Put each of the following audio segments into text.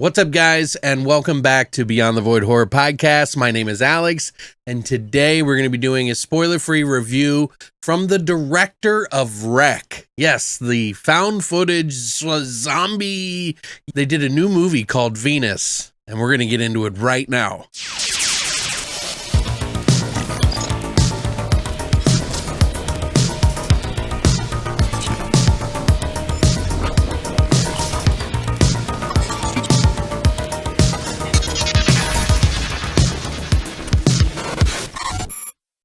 What's up, guys, and welcome back to Beyond the Void Horror Podcast. My name is Alex, and today we're going to be doing a spoiler-free review from the director of Wreck. Yes, the found footage zombie. They did a new movie called Venus, and we're going to get into it right now.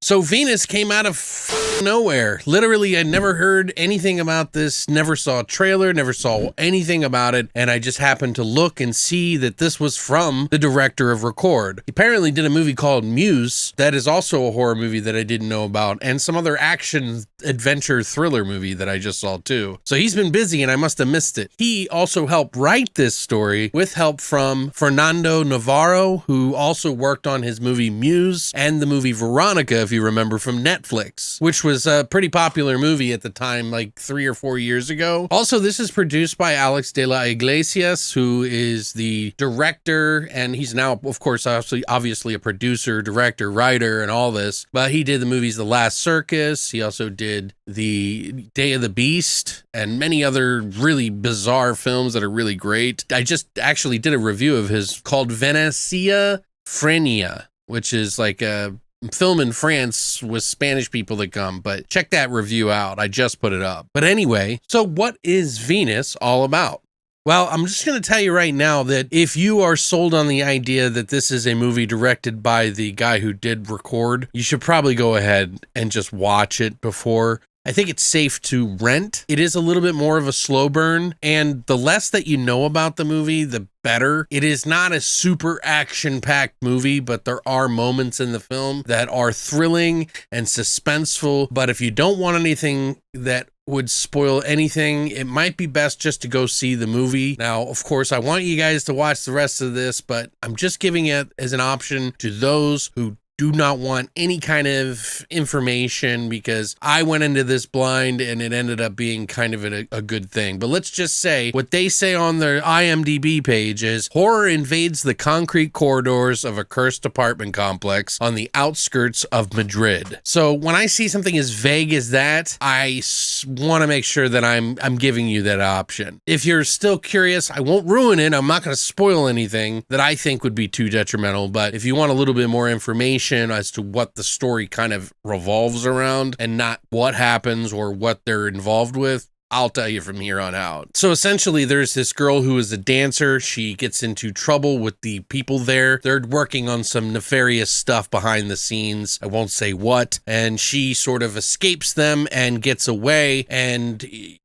So Venus came out of nowhere. Literally, I never heard anything about this, never saw a trailer, never saw anything about it, and I just happened to look and see that this was from the director of Record. He apparently did a movie called Muse, that is also a horror movie that I didn't know about, and some other action adventure thriller movie that I just saw too. So he's been busy and I must have missed it. He also helped write this story with help from Fernando Navarro, who also worked on his movie Muse and the movie Veronica, if you remember, from Netflix, which was a pretty popular movie at the time, like 3 or 4 years ago. Also, this is produced by Alex de la Iglesias, who is the director, and he's now, of course, obviously a producer, director, writer, and all this, but he did the movies The Last Circus. He also did The Day of the Beast and many other really bizarre films that are really great. I just actually did a review of his called Venecia Frenia, which is like a film in France with Spanish people that come, but check that review out. I just put it up. But anyway, so what is Venus all about? Well, I'm just going to tell you right now that if you are sold on the idea that this is a movie directed by the guy who did Record, you should probably go ahead and just watch it before. I think it's safe to rent. It is a little bit more of a slow burn, and the less that you know about the movie, the better. It is not a super action-packed movie, but there are moments in the film that are thrilling and suspenseful. But if you don't want anything that would spoil anything, it might be best just to go see the movie. Now, of course, I want you guys to watch the rest of this, but I'm just giving it as an option to those who do not want any kind of information, because I went into this blind and it ended up being kind of a good thing. But let's just say what they say on their IMDb page is horror invades the concrete corridors of a cursed apartment complex on the outskirts of Madrid. So when I see something as vague as that, I want to make sure that I'm giving you that option. If you're still curious, I won't ruin it. I'm not going to spoil anything that I think would be too detrimental. But if you want a little bit more information as to what the story kind of revolves around and not what happens or what they're involved with, I'll tell you from here on out. So essentially, there's this girl who is a dancer. She gets into trouble with the people there. They're working on some nefarious stuff behind the scenes. I won't say what. And she sort of escapes them and gets away, and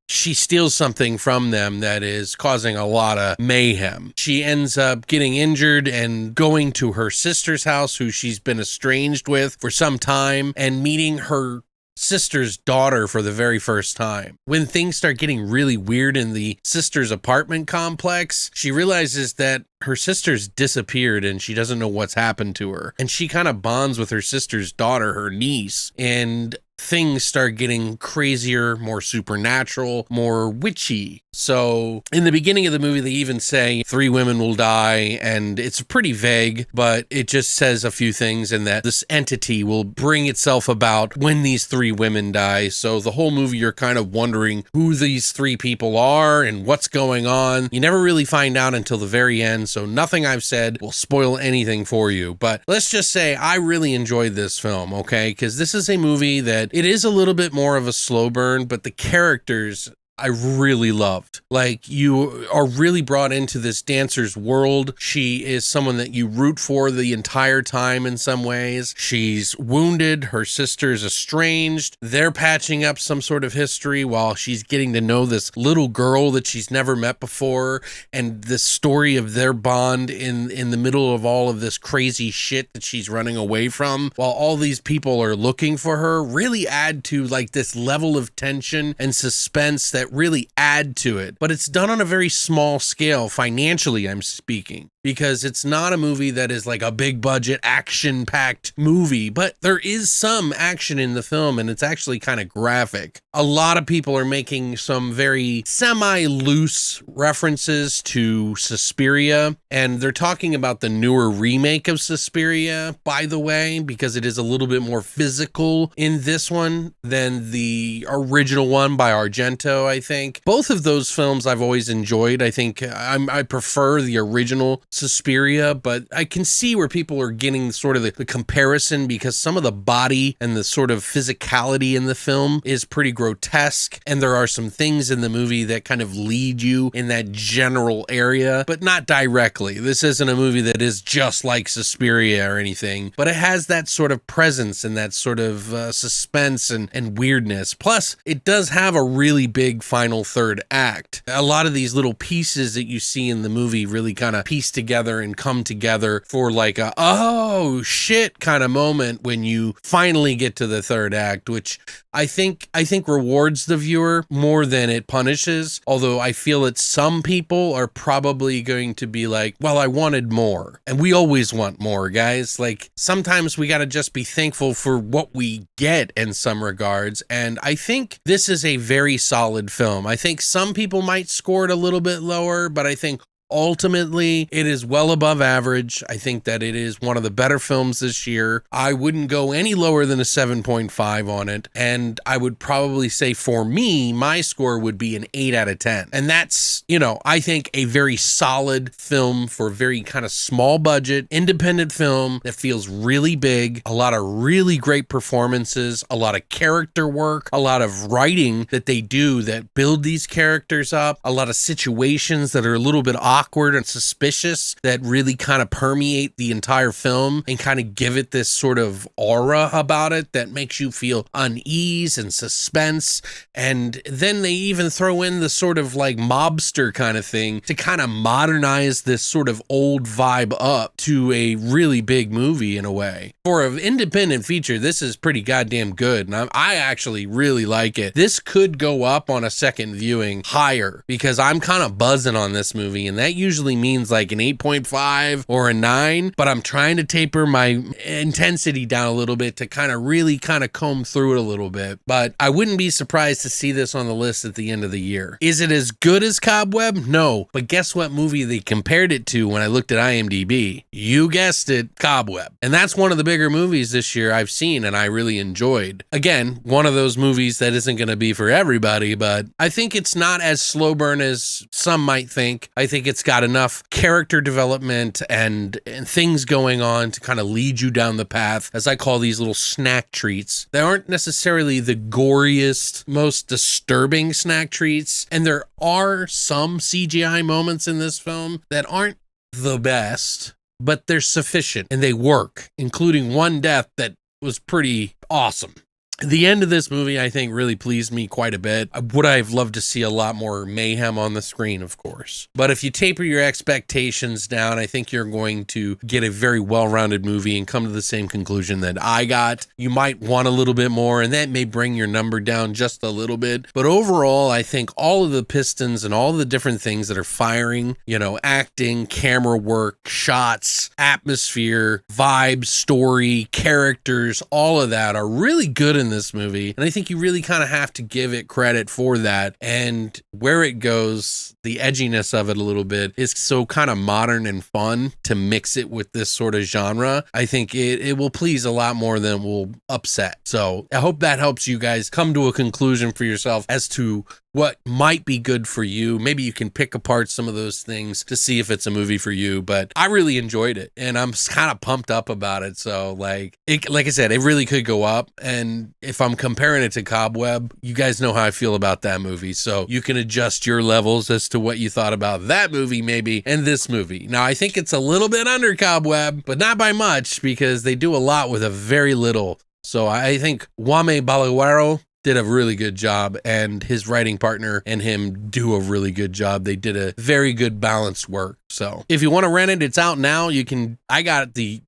she steals something from them that is causing a lot of mayhem. She ends up getting injured and going to her sister's house, who she's been estranged with for some time, and meeting her sister's daughter for the very first time. When things start getting really weird in the sister's apartment complex, she realizes that her sister's disappeared and she doesn't know what's happened to her. And she kind of bonds with her sister's daughter, her niece, and things start getting crazier, more supernatural, more witchy. So in the beginning of the movie, they even say 3 women will die, and it's pretty vague, but it just says a few things, and that this entity will bring itself about when these 3 women die. So the whole movie, you're kind of wondering who these 3 people are and what's going on. You never really find out until the very end, so nothing I've said will spoil anything for you. But let's just say I really enjoyed this film, okay? Because this is a movie that it is a little bit more of a slow burn, but the characters I really loved. Like, you are really brought into this dancer's world. She is someone that you root for the entire time in some ways. She's wounded. Her sister's estranged. They're patching up some sort of history while she's getting to know this little girl that she's never met before. And this story of their bond in the middle of all of this crazy shit that she's running away from, while all these people are looking for her, really add to like this level of tension and suspense that that really add to it, but it's done on a very small scale, financially I'm speaking, because it's not a movie that is like a big budget action packed movie, but there is some action in the film and it's actually kind of graphic. A lot of people are making some very semi-loose references to Suspiria, and they're talking about the newer remake of Suspiria, by the way, because it is a little bit more physical in this one than the original one by Argento, I think. Both of those films I've always enjoyed. I think I prefer the original Suspiria, but I can see where people are getting sort of the comparison, because some of the body and the sort of physicality in the film is pretty grotesque, and there are some things in the movie that kind of lead you in that general area, but not directly. This isn't a movie that is just like Suspiria or anything, but it has that sort of presence and that sort of suspense and weirdness. Plus, it does have a really big final third act. A lot of these little pieces that you see in the movie really kind of piece together and come together for like a, oh shit kind of moment when you finally get to the third act, which I think rewards the viewer more than it punishes. Although I feel that some people are probably going to be like, well, I wanted more. And we always want more, guys. Like, sometimes we got to just be thankful for what we get in some regards. And I think this is a very solid film. I think some people might score it a little bit lower, but I think ultimately, it is well above average. I think that it is one of the better films this year. I wouldn't go any lower than a 7.5 on it. And I would probably say for me, my score would be an 8 out of 10. And that's, I think a very solid film for a very kind of small budget, independent film that feels really big. A lot of really great performances, a lot of character work, a lot of writing that they do that build these characters up, a lot of situations that are a little bit awkward and suspicious that really kind of permeate the entire film and kind of give it this sort of aura about it that makes you feel unease and suspense. And then they even throw in the sort of like mobster kind of thing to kind of modernize this sort of old vibe up to a really big movie in a way. For an independent feature, this is pretty goddamn good. And I actually really like it. This could go up on a second viewing higher because I'm kind of buzzing on this movie, and that usually means like an 8.5 or a 9, but I'm trying to taper my intensity down a little bit to kind of really kind of comb through it a little bit. But I wouldn't be surprised to see this on the list at the end of the year. Is it as good as Cobweb? No. But guess what movie they compared it to when I looked at IMDb? You guessed it, Cobweb. And that's one of the bigger movies this year I've seen and I really enjoyed. Again, one of those movies that isn't going to be for everybody, but I think it's not as slow burn as some might think. I think it's got enough character development and things going on to kind of lead you down the path, as I call these little snack treats. They aren't necessarily the goriest, most disturbing snack treats, and there are some CGI moments in this film that aren't the best, but they're sufficient and they work, including one death that was pretty awesome. The end of this movie, I think, really pleased me quite a bit. Would I have loved to see a lot more mayhem on the screen, of course. But if you taper your expectations down, I think you're going to get a very well-rounded movie and come to the same conclusion that I got. You might want a little bit more, and that may bring your number down just a little bit. But overall, I think all of the pistons and all of the different things that are firing, acting, camera work, shots, atmosphere, vibe, story, characters, all of that are really good in this movie, and I think you really kind of have to give it credit for that. And where it goes, the edginess of it a little bit is so kind of modern and fun to mix it with this sort of genre. I think it will please a lot more than it will upset. So I hope that helps you guys come to a conclusion for yourself as to what might be good for you. Maybe you can pick apart some of those things to see if it's a movie for you, but I really enjoyed it and I'm kind of pumped up about it. So like I said, it really could go up. And if I'm comparing it to Cobweb, you guys know how I feel about that movie. So you can adjust your levels as to what you thought about that movie maybe and this movie. Now I think it's a little bit under Cobweb, but not by much because they do a lot with a very little. So I think Wame Balaguero did a really good job, and his writing partner and him do a really good job. They did a very good balanced work. So if you want to rent it, it's out now. You can, I got the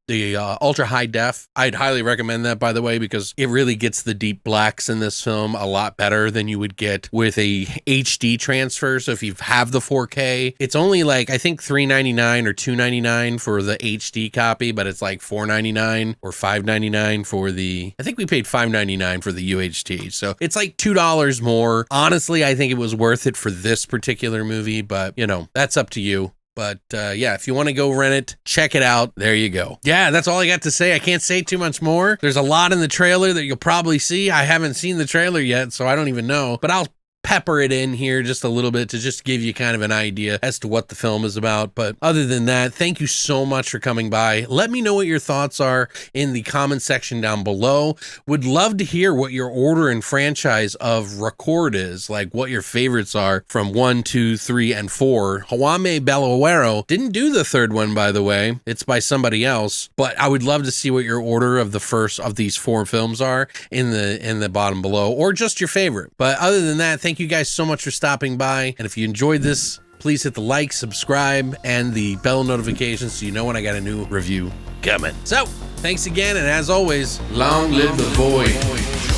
ultra high def. I'd highly recommend that, by the way, because it really gets the deep blacks in this film a lot better than you would get with a HD transfer. So if you have the 4K, it's only like, I think $3.99 or $2.99 for the HD copy, but it's like $4.99 or $5.99 for the, I think we paid $5.99 for the UHD. So it's like $2 more. Honestly, I think it was worth it for this particular movie, but you know, that's up to you. But yeah, if you want to go rent it, check it out. There you go. Yeah, that's all I got to say. I can't say too much more. There's a lot in the trailer that you'll probably see. I haven't seen the trailer yet, so I don't even know. But I'll pepper it in here just a little bit to just give you kind of an idea as to what the film is about. But other than that, thank you so much for coming by. Let me know what your thoughts are in the comment section down below. Would love to hear what your order and franchise of record is, like what your favorites are from 1, 2, 3, and 4. Jaume Balaguero didn't do the third one, by the way. It's by somebody else, but I would love to see what your order of the first of these 4 films are in the bottom below, or just your favorite. But other than that, thank you guys so much for stopping by. And if you enjoyed this, please hit the like, subscribe, and the bell notifications so you know when I got a new review coming. So, thanks again, and as always, long live the void.